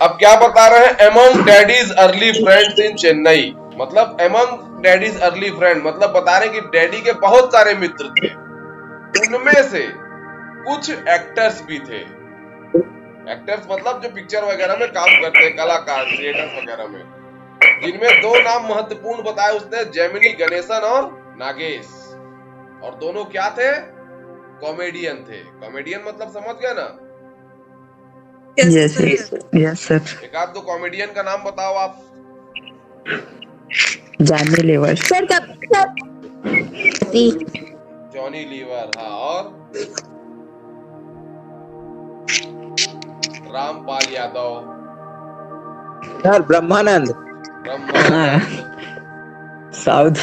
अब क्या बता रहे हैं, एमंग डैडीज अर्ली फ्रेंड्स इन चेन्नई, मतलब एमंग डैडीज अर्ली फ्रेंड मतलब बता रहे हैं कि डैडी के बहुत सारे मित्र थे, उनमें से कुछ एक्टर्स भी थे। एक्टर्स मतलब जो पिक्चर वगैरह में काम करते हैं, कलाकार, थिएटर्स वगैरह में, जिनमें दो नाम महत्वपूर्ण बताए उसने, जेमिनी गणेशन और नागेश। और दोनों क्या थे, कॉमेडियन थे। कॉमेडियन मतलब समझ गए ना? Yes sir. एक आध दो कॉमेडियन का नाम बताओ आप। जॉनी लीवर सर जॉनी लीवर, हाँ, और रामपाल यादव, सर ब्रह्मानंद। साउथ।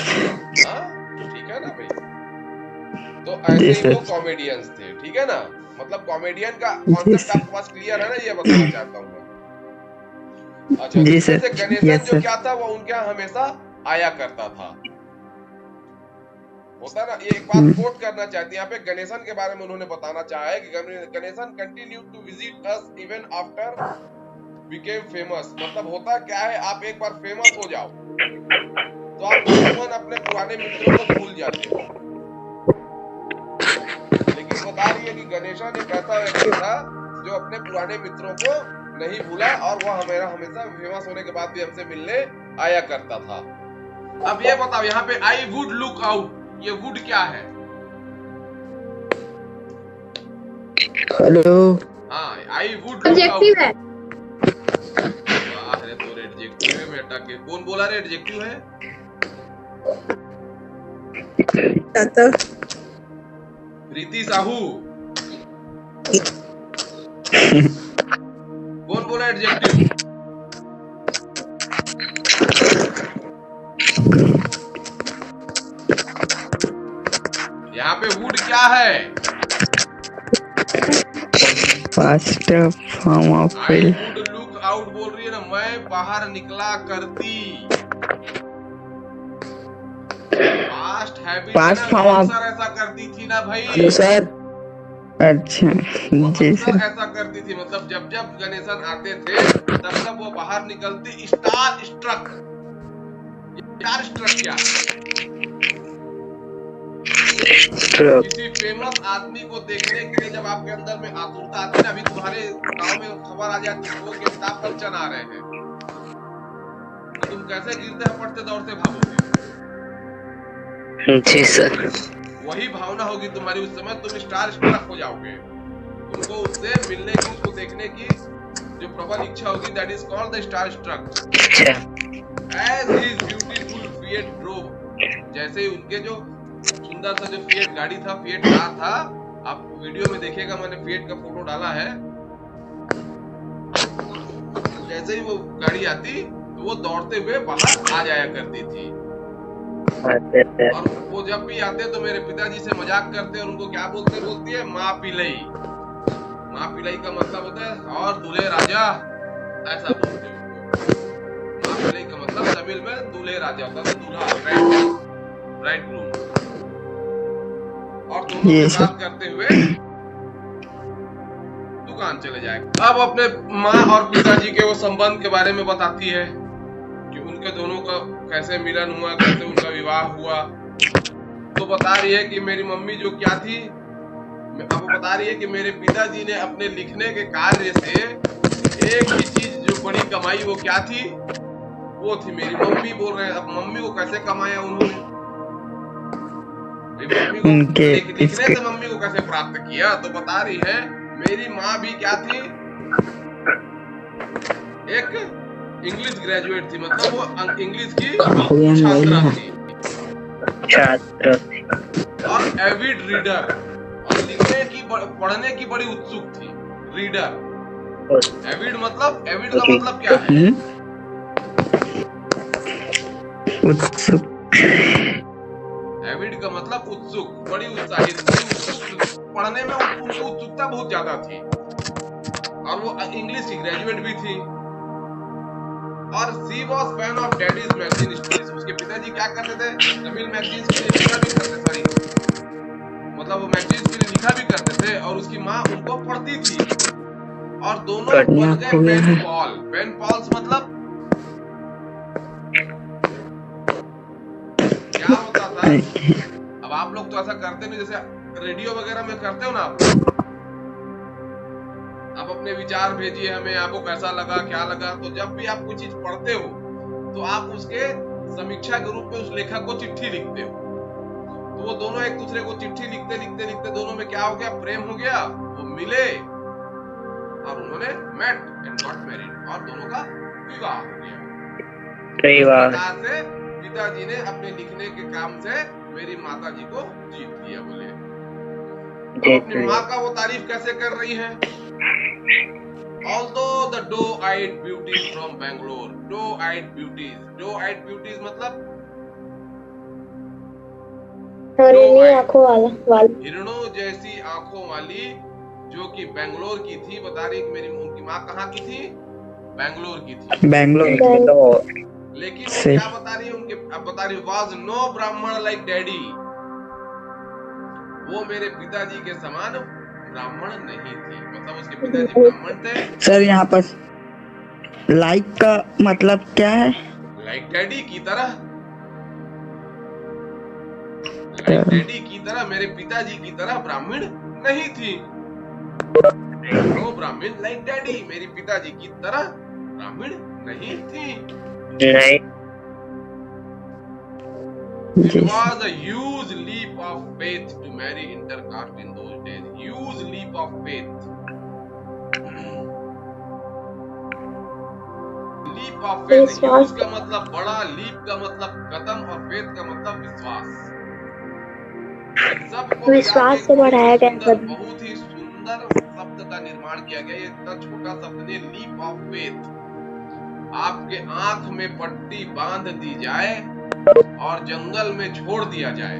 हाँ ठीक है ना भाई। तो ऐसे ही वो कॉमेडियंस थे, ठीक है ना? मतलब कॉमेडियन का कॉन्सेप्ट आपके पास क्लियर है ना, ये बताना चाहता हूँ मैं। अच्छा, इसमें से गणेशन जो क्या था, वो उनके यहाँ हमेशा आया करता था, होता ना। ये एक बात कोट करना चाहती है यहाँ पे, गणेशन के बारे में उन्होंने बताना चाहा है कि Ganesan continue to visit us even after became famous. मतलब होता क्या है, आप एक बार फेमस हो जाओ तो आप तुरंत अपने पुराने मित्रों को भूल जाते हो। लेकिन बता रही है कि गणेशन एक ऐसा व्यक्ति था जो अपने पुराने मित्रों को नहीं भूला, और वह हमेशा फेमस होने के बाद भी हमसे मिलने आया करता था। अब ये बताओ यहाँ पे, आई वुड लुक आउट, ये वुड क्या है? हेलो। हाँ, आई वुड लुक आउट है। अरे तो एडजेक्टिव है बेटा के, कौन बोला रे एडजेक्टिव है? प्रीति साहू। कौन बोला एडजेक्टिव? यहाँ पे वुड क्या है? Past form of I would look out बोल रही है ना, मैं बाहर निकला करती। पास्ट फॉर्म अक्सर ऐसा करती थी ना भाई। सर अच्छा जी सर। ऐसा करती थी, मतलब जब जब गणेशन आते थे तब तब वो बाहर निकलती। स्टार स्ट्रक, स्टार स्ट्रक क्या? किसी फेमस आदमी को देखने के लिए जब आपके अंदर में आतुरता आती है ना, अभी तुम्हारे गांव में खबर आ जाती है वो अमिताभ बच्चन आ रहे हैं, तो तुम कैसे गिरते पड़ते दौड़ते भागोगे? जी सर। वही भावना होगी तुम्हारी उस समय, तुम स्टार स्ट्रक हो जाओगे। तुमको उससे मिलने की, उसको देखने की जो प्रबल इच्छा होगी, that is called the star struck. As his beautiful Fiat drove, जैसे उनके जो सुंदर सा जो फिएट गाड़ी था, फिएट कार था, आप वीडियो में देखिएगा, मैंने फिएट का फोटो डाला है। जैसे ही वो गाड़ी आती तो वो दौड़ते हुए बाहर आ जाया करती थी। और वो जब भी आते तो मेरे पिताजी से मजाक करते और उनको क्या बोलती है, माँ पिलई। माँ पिलई का मतलब होता है और दूल्हे राजा, ऐसा बोलते हैं। माँ पिलई का मतलब तमिल में दूल्हे राजा होता है, दूल्हा, ब्राइड ग्रूम। और दोनों के साथ करते हुए दुकान चले जाएगा। अब अपने माँ और पिताजी के वो संबंध के बारे में बताती है कि उनके दोनों का कैसे मिलन हुआ, कैसे उनका विवाह हुआ। तो बता रही है कि मेरी मम्मी जो क्या थी, अब बता रही है कि मेरे पिताजी ने अपने लिखने के कार्य से एक ही चीज जो बड़ी कमाई, वो क्या थी, वो थी मेरी मम्मी। बोल रहे हैं अब मम्मी को कैसे कमाया उन्होंने, मम्मी को लिखने से मम्मी को कैसे प्राप्त किया। तो बता रही है मेरी माँ भी क्या थी, एक इंग्लिश ग्रेजुएट थी, मतलब वो इंग्लिश की छात्रा थी और एविड रीडर, और लिखने की पढ़ने की बड़ी उत्सुक थी। रीडर, एविड मतलब, एविड का मतलब क्या है? उत्सुक। एविड का मतलब उत्सुक, बड़ी उत्साहित, पढ़ने में उनको उत्सुकता बहुत ज्यादा थी, और वो इंग्लिश की ग्रेजुएट भी थी। और she was fan of daddy's magazine stories. उसके पिताजी क्या करते थे, तमिल मैगजीन्स के लिए लिखा भी करते, सॉरी मतलब वो मैगजीन्स के लिए लिखा भी करते थे, और उसकी माँ उनको पढ़ती थी। और दोनों करना बन गए हो गया पेन है। पॉल। पेन पॉल्स मतलब क्या होता था? अब आप लोग तो ऐसा करते नहीं, जैसे रेडियो वगैरह में करते हो ना आप लोग। आप अपने विचार भेजिए हमें, आपको कैसा लगा, क्या लगा। तो जब भी आप कोई चीज पढ़ते हो तो आप उसके समीक्षा के रूप में उस लेखक को चिट्ठी लिखते हो। तो वो दोनों एक दूसरे को चिट्ठी लिखते लिखते लिखते दोनों में क्या हो गया, प्रेम हो गया। वो मिले और उन्होंने मेट एंड गॉट मैरिड, और दोनों का विवाह हो गया। सही इस बात। प्रकार से पिताजी ने अपने लिखने के काम से मेरी माता जी को जीत लिया। बोले अब अपनी माँ का वो तारीफ कैसे कर रही है? Although the doe-eyed beauties from Bangalore, doe-eyed beauties मतलब हिरणों जैसी आंखों वाली, जो कि बेंगलोर की थी। बता रही मेरी उनकी माँ कहाँ की थी? बेंगलोर की थी। बैंगलोर। लेकिन वो क्या बता रही है उनके, अब बता रही was no ब्राह्मण like daddy, वो मेरे पिताजी के समान ब्राह्मण नहीं थी। मतलब उसके पिताजी ब्राह्मण थे। सर यहाँ पर लाइक का मतलब क्या है? लाइक डैडी की तरह, लाइक डैडी की तरह, मेरे पिताजी की तरह ब्राह्मण नहीं थी। नो ब्राह्मण लाइक डैडी, मेरी पिताजी की तरह ब्राह्मण नहीं थी। It was a huge leap of faith to marry intercaste in those days. Huge leap of faith. Leap of faith. Huge का मतलब बड़ा, leap का मतलब कदम, और faith का मतलब विश्वास। सबको विश्वास से बढ़ाया गया कदम। बहुत ही सुंदर शब्द का निर्माण किया गया। ये इतना छोटा शब्द नहीं, leap of faith। आपके आंख में पट्टी बांध दी जाए और जंगल में छोड़ दिया जाए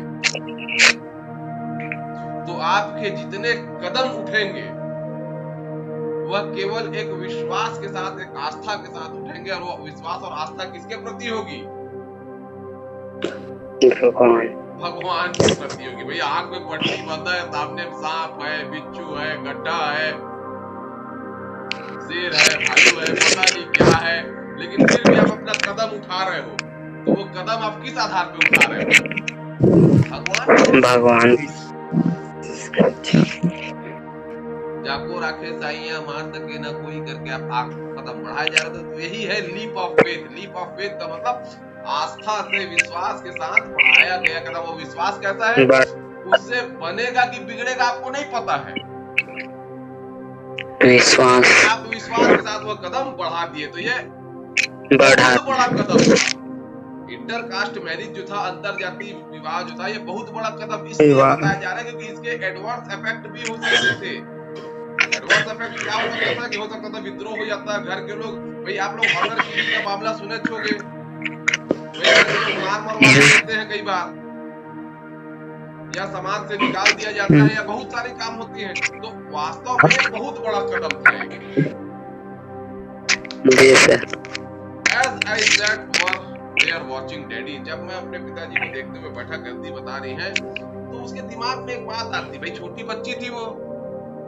तो आपके जितने कदम उठेंगे वह केवल एक विश्वास के साथ, एक आस्था के साथ उठेंगे। और वो विश्वास और आस्था किसके प्रति होगी? भगवान के प्रति होगी। भैया आंख में पट्टी बंधा है, सामने सांप है, बिच्छू है, गड्ढा है, शेर है, भालू है, पता नहीं क्या है, लेकिन फिर भी आप अपना कदम उठा रहे हो। तो वो कदम आप किस आधार पे उठा रहे हो? भगवान। जाको राखे साइया मार सके ना कोई करके आप कदम बढ़ाए जा रहे थे। तो यही है leap of faith. Leap of faith का मतलब आस्था से, विश्वास के साथ बढ़ाया गया कदम। वो विश्वास कैसा है? उससे बनेगा कि बिगड़ेगा आपको नहीं पता है। विश्वास, आप विश्वास के साथ वो कदम बढ़ा दिए तो ये बहुत बड़ा कदम था। इंटरकास्ट मैरिज जो था, अंतर जातीय विवाह जो था, ये बहुत बड़ा कदम इसलिए बताया जा रहा है क्योंकि इसके एडवर्स इफेक्ट भी हो सकते थे। एडवर्स इफेक्ट क्या हो सकता था कि हो सकता था विद्रोह हो जाता, घर के लोग, भाई आप लोग ऑनर किलिंग का मामला सुने होंगे, मार मरवा देते हैं कई बार, या समाज से निकाल दिया जाता है, या बहुत सारे काम होते हैं। तो वास्तव में बहुत बड़ा कदम था। As I sat there watching daddy, जब मैं अपने पिताजी को देखते हुए बैठा, गलती बता रही है, तो उसके दिमाग में एक बात आती, भाई छोटी बच्ची थी वो,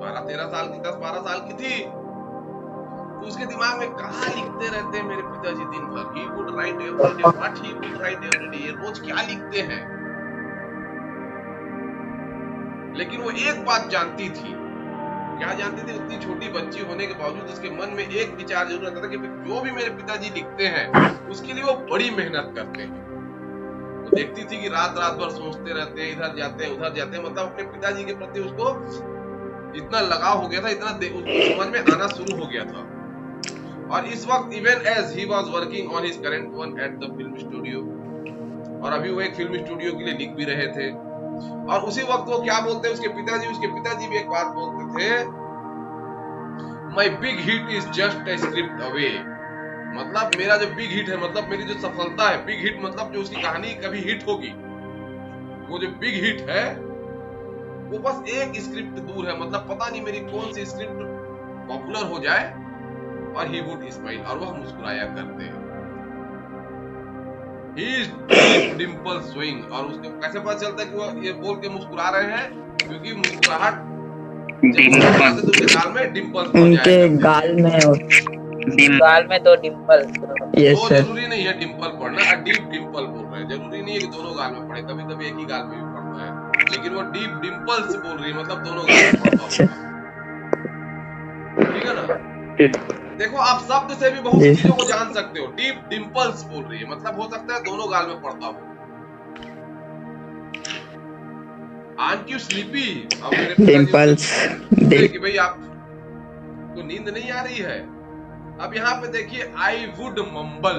12-13 साल की, 10-12 साल की थी। तो उसके दिमाग में कहाँ लिखते रहते हैं मेरे पिताजी दिन भर? He would write every day. What he would write every day? ये रोज क्या लिखते हैं? लेकिन वो एक बात जानती थी। क्या जानती थी? उतनी छोटी बच्ची होने के बावजूद उसके मन में एक विचार जरूर रहता था कि जो भी मेरे पिताजी लिखते हैं उसके लिए वो बड़ी मेहनत करते हैं। वो देखती थी कि रात रात भर सोचते रहते हैं, इधर जाते हैं उधर जाते हैं। मतलब अपने पिताजी के प्रति उसको इतना लगाव हो गया था, इतना उसको समझ में आना शुरू हो गया था। और इस वक्त even as he was working on his current one at the film studio, और अभी वो एक फिल्म स्टूडियो के लिए लिख भी रहे थे। और उसी वक्त वो क्या बोलते हैं, उसके पिताजी भी एक बात बोलते थे, my big hit is just a script away. मतलब मेरा जो बिग हिट है, मतलब मेरी जो सफलता है, बिग हिट मतलब जो उसकी कहानी कभी हिट होगी, वो जो बिग हिट है वो बस एक स्क्रिप्ट दूर है। मतलब पता नहीं मेरी कौन सी स्क्रिप्ट पॉपुलर हो जाए, और ही वुड स्माइल, और वह मुस्कुराया करते हैं। डिम्पल स्विंग, और उसको कैसे पता चलता है कि वो ये बोल के मुस्कुरा रहे हैं? क्योंकि मुस्कुराहट जब तो उनके गाल में डिम्पल्स पड़ उनके जाया गाल में गाल में तो डिम्पल। यस तो सर। जरूरी नहीं है डिम्पल पड़ना, डीप डिम्पल बोल रहे हैं, जरूरी नहीं है कि दोनों गाल में पड़े, कभी कभी एक ही गाल में भी पड़ता है, लेकिन वो डीप डिम्पल्स बोल रही है, मतलब दोनों गाल में पड़ता होगा। ठीक है ना? देखो आप शब्द से भी बहुत सी चीजों को जान सकते हो। डीप डिम्पल्स बोल रही है, मतलब हो सकता है दोनों गाल में पड़ता हो। Aunt you sleepy? अब मेरे डिम्पल्स कि भाई आपको नींद नहीं आ रही है। अब यहाँ पे देखिए, आई वुड मम्बल,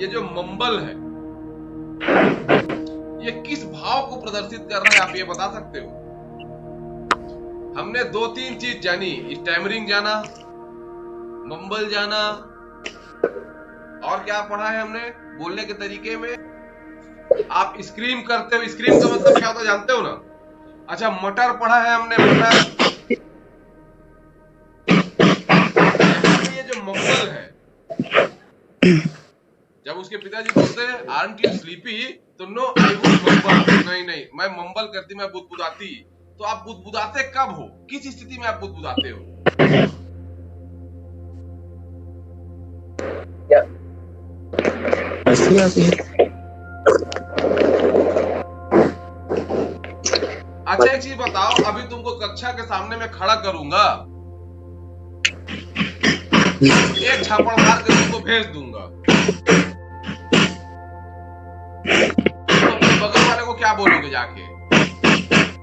ये जो मम्बल है ये किस भाव को प्रदर्शित कर रहा है, आप ये बता सकते हो? हमने 2-3 चीज जानी, स्टैमरिंग जाना, मम्बल जाना, और क्या पढ़ा है हमने बोलने के तरीके में? आप स्क्रीम करते हो, स्क्रीम का मतलब क्या होता है जानते हो ना? अच्छा, मटर पढ़ा है हमने, मटर। ये जो मम्बल है, जब उसके पिताजी बोलते हैं आरंट यू स्लीपी, तो नो आई वुड मम्बल, नहीं मैं मम्बल करती, मैं बुदबुदाती। तो आप बुदबुदाते कब हो, किस स्थिति में आप बुदबुदाते हो? अच्छा एक चीज बताओ, अभी तुमको कक्षा के सामने में खड़ा करूंगा, एक झापड़ मार के तुमको भेज दूंगा, तो अपने बगल वाले को क्या बोलोगे जाके?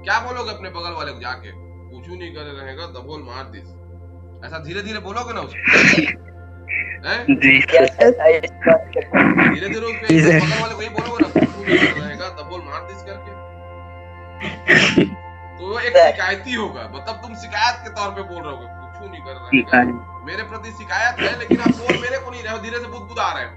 क्या बोलोगे अपने बगल वाले को जाके? पूछू नहीं करे रहेगा, दबोल मार दिस, ऐसा धीरे धीरे बोलोगे ना उसको, धीरे धीरे उसके बगल वाले को ये बोलोगे ना, पूछू नहीं करे रहेगा, दबोल मार दिस करके, तो वो एक शिकायती होगा, मतलब तुम शिकायत के तौर पे बोल रहे हो, पूछू नहीं कर रहेगा, मेरे प्रति शिकायत है, लेकिन आप बोल मेरे को नहीं रहे हो, धीरे से बुदबुदा रहे हो।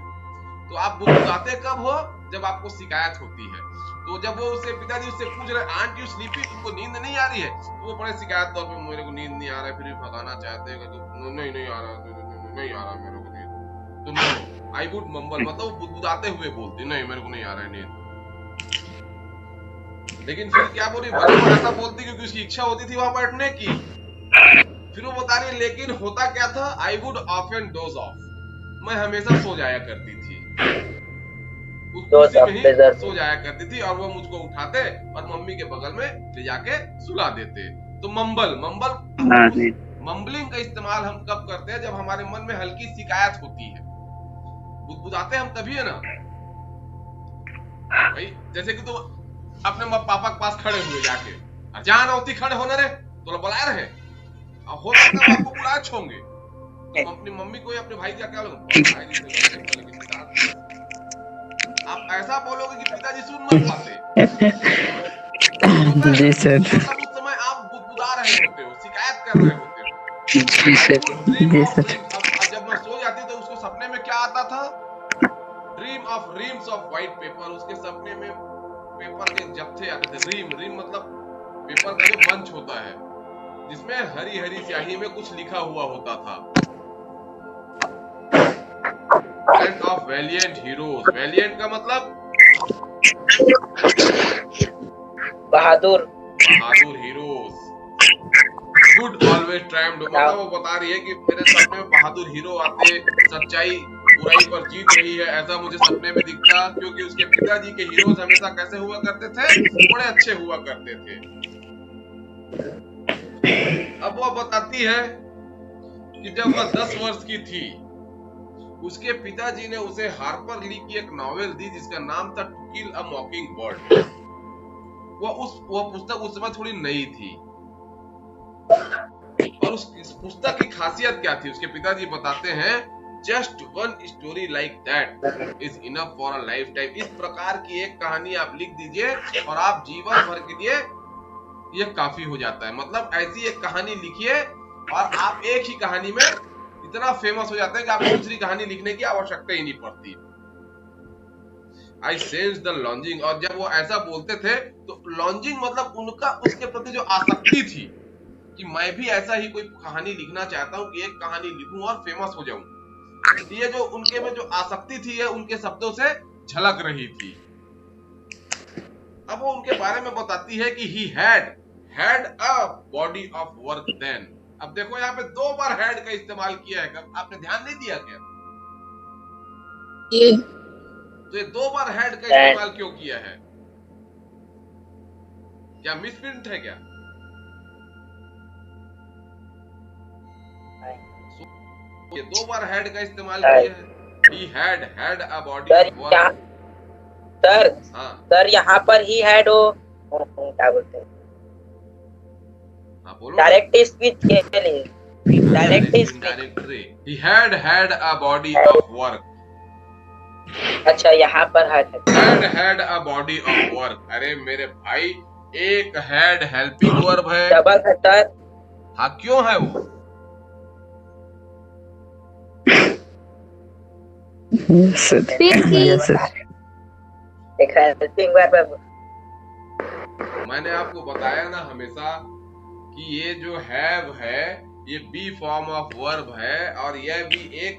तो आप बुदबुदाते कब हो? जब आपको शिकायत होती है। तो जब वो उसके पिताजी उससे पूछ रहे आंट यू स्लीपी, तुमको नींद नहीं आ रही है, तो वो बड़े शिकायत तौर पे, मेरे को नींद नहीं आ रहा है, फिर भी भगाना चाहते हैं, तो नहीं आ रहा, नहीं आ रहा मेरे को नींद, तो नो आई वुड मम्बल, मतलब वो बुदबुदाते हुए बोलती, नहीं मेरे को नहीं आ रहा है नींद। लेकिन फिर क्या बोली, भले वो ऐसा बोलती क्योंकि उसकी इच्छा होती थी वहां बैठने की। फिर वो बता रही, लेकिन होता क्या था, I would often dose of, मैं हमेशा सो जाया करती थी, उस कुर्सी में ही सो जाया करती थी, और वो मुझको उठाते और मम्मी के बगल में ले जाके सुला देते। तो मम्बल मम्बलिंग का इस्तेमाल हम कब करते हैं? जब हमारे मन में हल्की शिकायत होती है, बुदबुदाते हम तभी है ना भाई। जैसे कि तुम अपने पापा के पास खड़े हुए जाके, जहां ना होती खड़े होने रे, तो बुलाए रहे, अब हो सकता है आपको बुलाए छोंगे, तो अपनी मम्मी को या अपने भाई का क्या आप ऐसा बोलोगे कि पिताजी सुन मत पाते, जी सर। मतलब उस समय आप बुदबुदा रहे होते हो, शिकायत कर रहे होते हो। जी सर। अब जब मैं सो जाती तो उसको सपने में क्या आता था? Dream of reams of white paper, उसके सपने में पेपर के जत्थे आते थे। रीम मतलब पेपर का जो बंच होता है, जिसमें हरी हरी स्याही में कुछ लिखा हुआ होता था। Land of Valiant heroes, Valiant का मतलब बहादुर हीरोज, गुड ऑलवेज ट्रायम्फ्ड, मतलब वो बता रही है कि मेरे सपने में बहादुर हीरो आते, सच्चाई बुराई पर जीत रही है, ऐसा मुझे सपने में दिखता, क्योंकि उसके पिताजी के हीरोज हमेशा कैसे हुआ करते थे? बड़े अच्छे हुआ करते थे। अब वो बताती है कि जब वह 10 वर्ष की थी, उसके पिताजी ने उसे हार्पर ली की एक नॉवेल दी जिसका नाम था टू किल अ मॉकिंग बर्ड। वो पुस्तक उस समय थोड़ी नई थी, और उस पुस्तक की खासियत क्या थी? उसके पिताजी बताते हैं, just one story like that is enough for a life time. इस प्रकार की एक कहानी आप लिख दीजिए और आप जीवन भर के लिए ये काफी हो जाता है। मतलब ऐसी एक कहानी लिखिए और आप एक ही कहानी में इतना फेमस हो जाते हैं कि आपको दूसरी कहानी लिखने की आवश्यकता ही नहीं पड़ती। आई सेंस द लॉन्जिंग, और जब वो ऐसा बोलते थे तो लॉन्जिंग मतलब उनका उसके प्रति जो आसक्ति थी कि मैं भी ऐसा ही कोई कहानी लिखना चाहता हूँ कि एक कहानी लिखूं और फेमस हो जाऊं। ये जो उनके में जो आसक्ति थी, ये उनके शब्दों से झलक रही थी। अब वो उनके बारे में बताती है कि he had a body of work then. अब देखो यहाँ पे 2 बार हैड का इस्तेमाल किया है, आपने ध्यान नहीं दिया क्या? तो ये 2 बार हैड का इस्तेमाल क्यों किया है? क्या मिसप्रिंट है क्या? ये 2 बार हैड का इस्तेमाल किया है। He had a body of work। Sir हाँ सर यहाँ पर ही हैड हो क्या बोलते हैं, हाँ बोलो। डायरेक्ट स्पीच के लिए, direct speech. Indirectly। He had a body of work। अच्छा यहाँ पर had a body of work। अरे मेरे भाई, एक had हेल्पिंग वर्ब है। डबल है सर। हाँ क्यों है वो? Yes, sir. एक हेल्पिंग वर्ब है। मैंने आपको बताया ना हमेशा कि ये जो हैव है ये बी फॉर्म ऑफ वर्ब है, और यह भी एक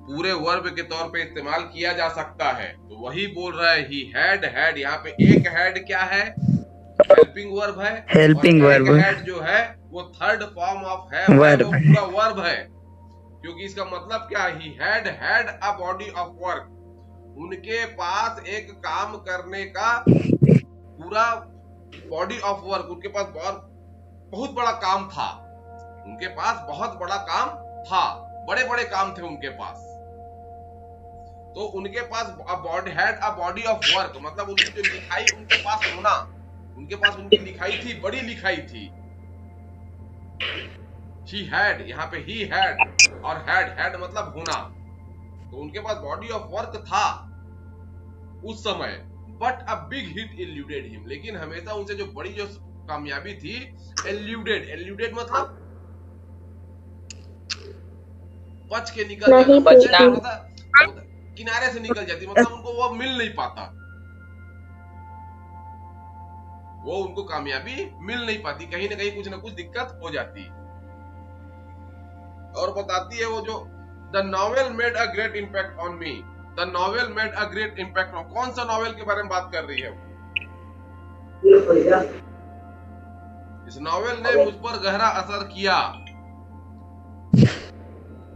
पूरे वर्ब के तौर पे इस्तेमाल किया जा सकता है। तो वही बोल रहा है ही हैड। यहाँ पे एक हैड क्या है? हेल्पिंग वर्ब है। Helping और verb। एक हैड जो है वो थर्ड फॉर्म ऑफ हैव है, वो पूरा वर्ब है। क्योंकि इसका मतलब क्या है? ही had a body of work. उनके पास एक काम करने का पूरा बॉडी ऑफ वर्क, उनके पास बहुत बड़ा काम था। उनके पास बहुत बड़ा काम था, बड़े बड़े काम थे उनके पास। तो उनके पास had a body of work मतलब उनकी जो लिखाई उनके पास होना, उनके पास उनकी लिखाई थी, बड़ी लिखाई थी। She had, यहाँ पे he had और had मतलब होना। तो उनके पास बॉडी ऑफ वर्क था उस समय, but a big hit eluded him। लेकिन हमेशा उनसे जो बड़ी जो कामयाबी थी, eluded मतलब बच के निकल नहीं जाती, बचना। किनारे से निकल जाती, मतलब उनको वो मिल नहीं पाता, वो उनको कामयाबी मिल नहीं पाती, कहीं ना कहीं कुछ ना कुछ दिक्कत हो जाती। और बताती है वो जो the novel made a great impact on me. The novel made a great impact on, कौन सा नॉवेल के बारे में बात कर रही है? इस नॉवेल ने मुझ पर गहरा असर किया।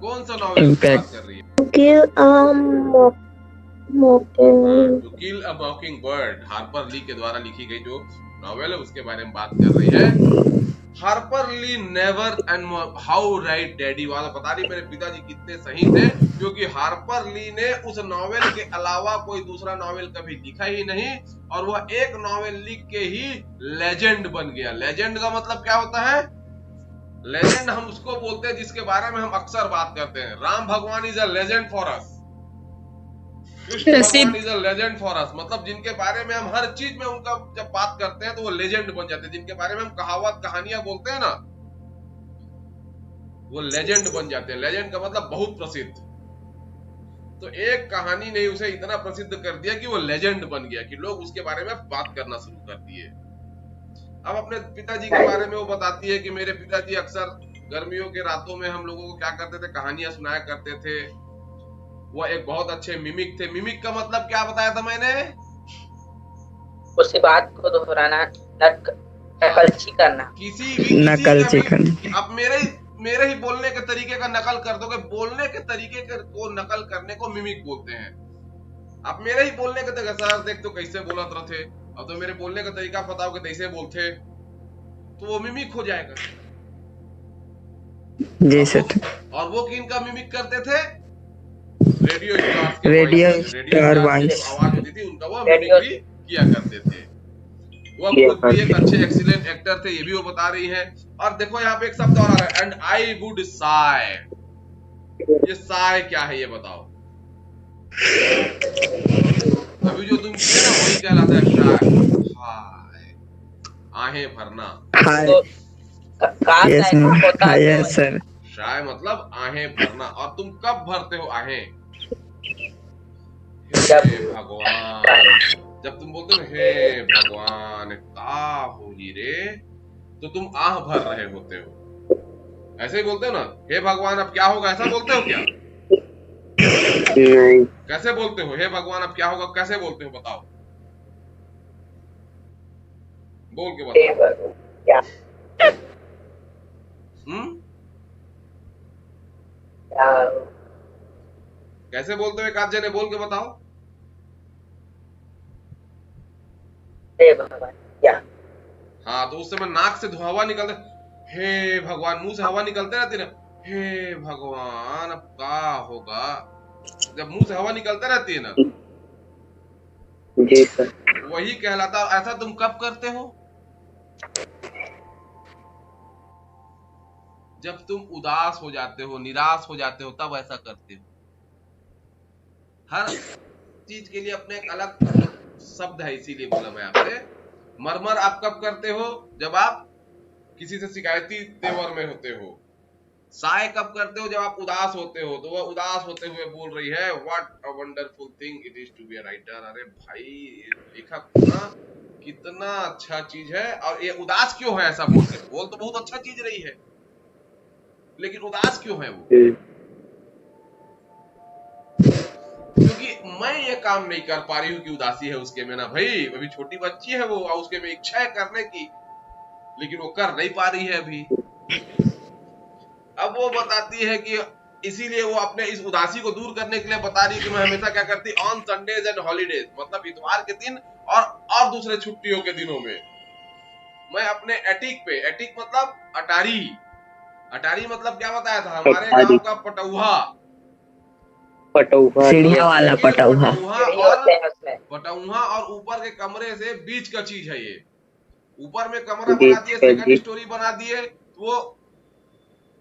कौन सा नॉवेल की बात कर रही है? To kill a mockingbird, Harper Lee के द्वारा लिखी गई जो नॉवेल है उसके बारे में बात कर रही है। Harper Lee never and how right daddy वाला बता रही मेरे पिताजी कितने सही थे, क्योंकि हार्पर ली ने उस नॉवेल के अलावा कोई दूसरा नॉवेल कभी लिखा ही नहीं, और वह एक नॉवेल लिख के ही लेजेंड बन गया। लेजेंड का मतलब क्या होता है? लेजेंड हम उसको बोलते हैं जिसके बारे में हम अक्सर बात करते हैं। राम भगवान is a legend for us, Krishna भगवान is a legend for us, मतलब जिनके बारे में हम हर चीज में उनका जब बात करते हैं तो वो लेजेंड बन जाते हैं। जिनके बारे में हम कहावत कहानियां बोलते हैं ना, वो लेजेंड बन जाते हैं। लेजेंड का मतलब बहुत प्रसिद्ध। तो एक कहानी ने उसे इतना प्रसिद्ध कर दिया कि वो लेजेंड बन गया, कि लोग उसके बारे में बात करना शुरू कर दिए। अब अपने पिताजी के बारे में वो बताती है कि मेरे पिताजी अक्सर गर्मियों के रातों में हम लोगों को क्या करते थे, कहानियां सुनाया करते थे। वो एक बहुत अच्छे मिमिक थे। मिमिक का मतलब क्या बताया था मैंने? उसी बात को दोहराना, नकलची करना, किसी भी नकलची करना। अब मेरे ही बोलने के तरीके का नकल कर दोगे, बोलने के तरीके को नकल करने को मिमिक बोलते हैं। आप मेरे ही बोलने के तरीके, सर देख तो कैसे बोलत रहे, अब तो मेरे बोलने का तरीका बताओ कि कैसे बोलते, तो वो मिमिक हो जाएगा। जी सर। और वो किनका मिमिक करते थे? रेडियो स्टार वॉइस आवाज होती थी उनका, वो मिमिक्री किया करते थे। वो खुद भी एक अच्छे एक्सीलेंट एक्टर थे, ये भी वो बता रही है। और देखो यहाँ पे एक शब्द और आ रहा है, एंड आई वुड साय। ये साय क्या है ये बताओ? अभी जो तुम किए ना वही कहलाता है साय, आहें भरना। Yes sir. शाय मतलब आहें भरना। और तुम कब भरते हो आहें? हे भगवान, जब तुम बोलते हो हे भगवान का होगी रे, तो तुम आह भर रहे होते हो। ऐसे ही बोलते हो ना, हे भगवान अब क्या होगा, ऐसा बोलते हो क्या? कैसे बोलते हो? हे भगवान अब क्या होगा कैसे बोलते हो बताओ? बोल के हे बताओ। भगवान, क्या क्या कैसे बोलते हो? एक आध जने बोल के बताओ। हे भगवान, क्या हाँ, तो उस समय नाक से हवा निकलते, हे भगवान, मुंह से हवा निकलते रहती ना, हे भगवान अब क्या होगा, जब मुंह से हवा निकलते रहती है ना, जी सर। वही कहलाता। और ऐसा तुम कब करते हो? जब तुम उदास हो जाते हो, निराश हो जाते हो, तब ऐसा करते हो। हर चीज के लिए अपने एक अलग शब्द है, इसीलिए बोला मैं आपसे। मरमर आप कब करते हो? जब आप किसी से शिकायती तेवर में होते हो। साय कब करते हो? जब आप उदास होते हो, तो वह उदास होते हुए बोल रही है, what a wonderful thing it is to be a writer. अरे भाई, लेखक होना कितना अच्छा चीज है। और ये उदास क्यों है? ऐसा बोल रहे, बोल तो बहुत अच्छा चीज रही है, लेकिन उदास क्यों है वो? क्योंकि मैं ये काम नहीं कर पा रही हूँ कि उदासी है उसके में। ना भाई, अभी छोटी बच्ची है वो, और उसके में इच्छा है करने की, लेकिन वो कर नहीं पा रही है अभी। अब वो बताती है कि इसीलिए वो अपने इस उदासी को दूर करने के लिए बता रही है कि मैं हमेशा क्या करती, ऑन संडेज एंड हॉलीडेज, मतलब इतवार के दिन और दूसरे छुट्टियों के दिनों में मैं अपने एटिक पे, एटिक मतलब अटारी, अटारी मतलब क्या बताया था? हमारे गांव का पटौहा, पटौहा, सीढ़िया वाला लेकिन पटौहा। पटौहा और ऊपर के कमरे से बीच का चीज है ये। ऊपर में कमरा बना दिए, सेकंड स्टोरी बना दिए, तो वो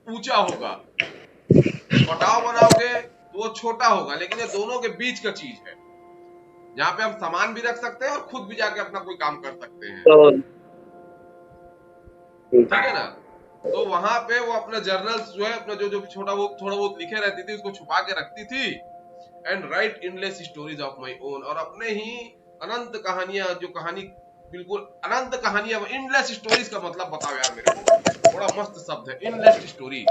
ऊंचा होगा। पटाव बनाओगे तो वो छोटा होगा, लेकिन ये दोनों के बीच का चीज है, जहाँ पे हम सामान भी रख सकते हैं और खुद भी जाके अपना कोई काम कर सकते हैं। ठीक है ना? तो वहां पे वो अपना जर्नल्स जो है, अपना जो जो थोड़ा बहुत लिखे रहती थी, उसको छुपा के रखती थी। And write endless stories of my own, और अपने ही अनंत कहानियां, जो कहानी बिल्कुल अनंत कहानियां। इनलेस स्टोरीज का मतलब बताओ यार मेरे को, बड़ा मस्त शब्द है इनलेस स्टोरी।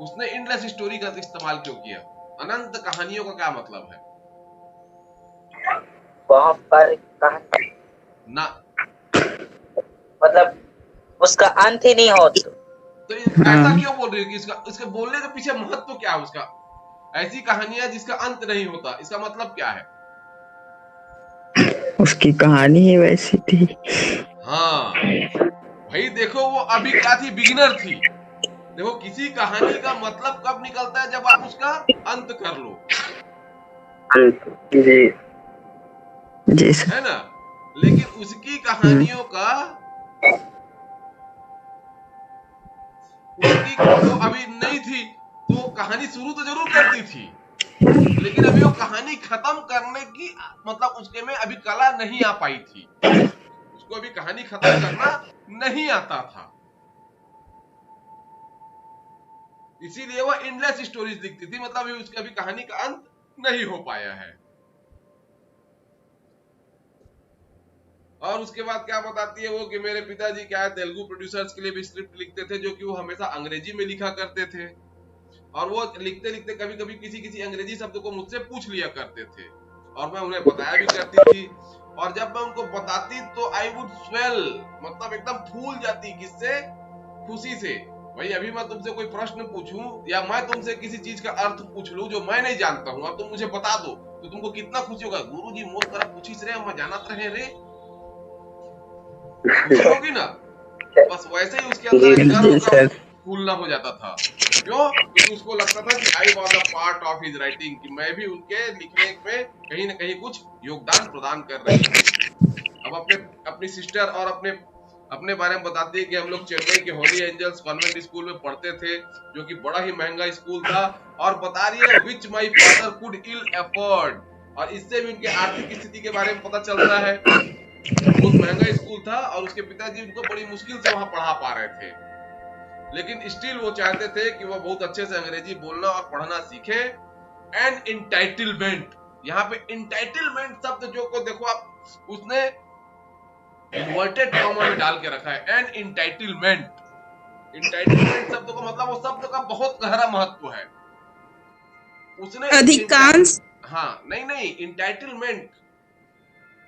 उसने इनलेस स्टोरी का इस्तेमाल क्यों किया? अनंत कहानियों का क्या मतलब है? वहाँ पर कहानी, ना, मतलब उसका अंत ही नहीं हो। तो ऐसा क्यों बोल रही हो कि इसके बोलने के पीछे महत्व क्या है उसका? ऐसी कहानियां जिसका अंत नहीं होता, इसका मतलब क्या है? उसकी कहानी ही वैसी थी। हाँ भाई, देखो वो अभी क्या थी, बिगिनर थी। देखो, किसी कहानी का मतलब कब निकलता है? जब आप उसका अंत कर लो, जी सर। है ना? लेकिन उसकी कहानियों का, उसकी वो अभी नहीं थी, तो वो कहानी शुरू तो जरूर करती थी, लेकिन अभी वो कहानी खत्म करने की, मतलब उसके में अभी कला नहीं आ पाई थी, उसको अभी कहानी खत्म करना नहीं आता था। इसीलिए वो इनलेस स्टोरीज लिखती थी, मतलब अभी उसकी अभी कहानी का अंत नहीं हो पाया है। और उसके बाद क्या बताती है वो कि मेरे पिताजी क्या है, तेलुगु प्रोड्यूसर्स के लिए भी स्क्रिप्ट लिखते थे, जो कि वो हमेशा अंग्रेजी में लिखा करते थे। और वो लिखते लिखते कभी कभी किसी अंग्रेजी शब्द को मुझसे पूछ लिया करते थे, और मैं उन्हें बताया भी करती थी। और जब मैं उनको बताती तो आई वुड स्वेल, मतलब एकदम फूल जाती। किससे? खुशी से। भाई, अभी मैं तुमसे कोई प्रश्न पूछूं, या मैं तुमसे किसी चीज का अर्थ पूछ लूं जो मैं नहीं जानता हूं, अब तुम मुझे बता दो, तो तुमको कितना खुशी होगा। गुरुजी मोर तरफ पूछिस रहे, मैं जानत रहे रे, खुशी होगी ना? बस वैसे ही उसके अंदर एक गर्व का फूलना हो जाता था। क्यों? क्योंकि उसको लगता था कि I was a part of his writing, कि मैं भी उनके लिखने में कहीं ना कहीं कुछ योगदान प्रदान कर रही हूँ। अब अपनी सिस्टर और अपने बारे में बताती है कि हम लोग चेन्नई के होली एंजल्स कॉन्वेंट स्कूल में पढ़ते थे, जो कि बड़ा ही महंगा स्कूल था। और बता रही है which my father could ill afford, और इससे भी उनके आर्थिक स्थिति के बारे में पता चलता है। बहुत महंगा स्कूल था और उसके पिताजी उनको बड़ी मुश्किल से वहां पढ़ा पा रहे थे, लेकिन स्टिल वो चाहते थे कि वो बहुत अच्छे से अंग्रेजी बोलना और पढ़ना सीखे। एंड इंटाइटलमेंट, यहाँ पे इंटाइटलमेंट शब्द जो को देखो आप, उसने इन्वर्टेड कॉमा में डाल के रखा है। एंड इंटाइटलमेंट, इंटाइटलमेंट शब्द का मतलब, वो शब्द का बहुत गहरा महत्व है। उसने अधिकांश, हाँ, नहीं, इंटाइटलमेंट,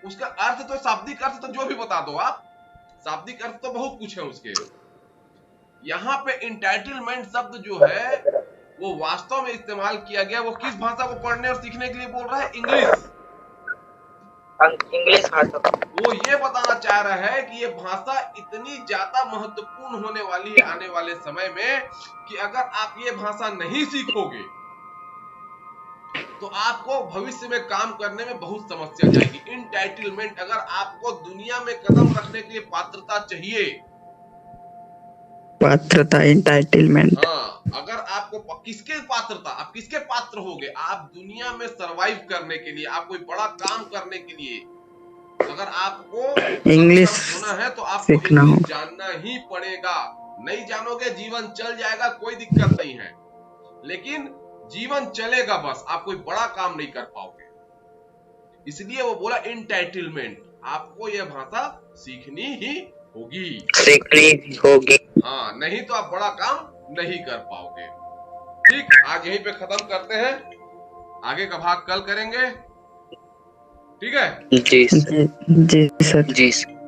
उसका अर्थ तो शाब्दिक अर्थ तो जो भी बता दो आप, शाब्दिक अर्थ तो बहुत कुछ है उसके। यहाँ पे इंटाइटलमेंट शब्द जो है वो वास्तव में इस्तेमाल किया गया, वो किस भाषा को पढ़ने और सीखने के लिए बोल रहा है? इंग्लिश। इंग्लिश भाषा। वो ये बताना चाह रहा है कि ये भाषा इतनी ज्यादा महत्वपूर्ण होने वाली है आने वाले समय में कि अगर आप ये भाषा नहीं सीखोगे तो आपको भविष्य में काम करने में बहुत समस्या जाएगी। इंटाइटलमेंट, अगर आपको दुनिया में कदम रखने के लिए पात्रता चाहिए, पात्रता, एंटाइटलमेंट। हाँ, अगर आपको किसके पात्रता, आप किसके पात्र होगे? आप दुनिया में सरवाइव करने के लिए, आप कोई बड़ा काम करने के लिए, अगर आपको इंग्लिश होना है तो आपको इंग्लिश जानना ही पड़ेगा। नहीं जानोगे जीवन चल जाएगा, कोई दिक्कत नहीं है, लेकिन जीवन चलेगा बस, आप कोई बड़ा काम नहीं कर पाओगे। इसलिए वो बोला इंटाइटलमेंट, आपको यह भाषा सीखनी ही होगी। हाँ, नहीं तो आप बड़ा काम नहीं कर पाओगे। ठीक, आज यहीं पे खत्म करते हैं, आगे का भाग कल करेंगे। ठीक है जी सर। जी सर।